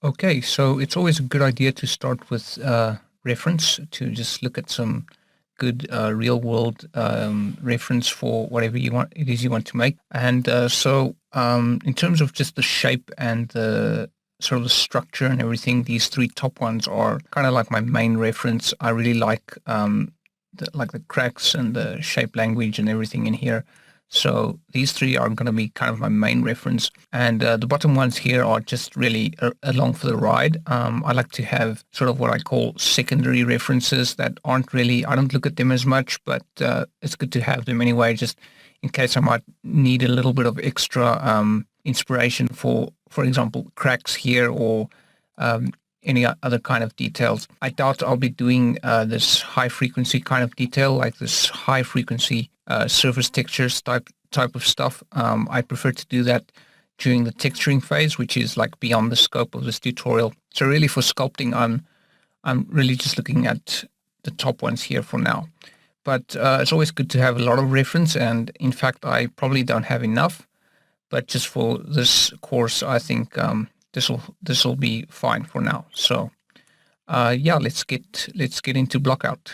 Okay, so it's always a good idea to start with reference, to just look at some good real world reference for whatever you want to make. And in terms of just the shape and the sort of the structure and everything, these three top ones are kind of like my main reference. I really like like the cracks and the shape language and everything in here. So these three are going to be kind of my main reference. And the bottom ones here are just really along for the ride. I like to have sort of what I call secondary references that aren't really, I don't look at them as much, but it's good to have them anyway, just in case I might need a little bit of extra inspiration for example, cracks here or any other kind of details. I doubt I'll be doing this high frequency kind of detail, like this high frequency surface textures type of stuff. I prefer to do that during the texturing phase, which is like beyond the scope of this tutorial. So really for sculpting, I'm really just looking at the top ones here for now. But it's always good to have a lot of reference, and in fact, I probably don't have enough. But just for this course, I think this will be fine for now. So yeah, let's get into block out.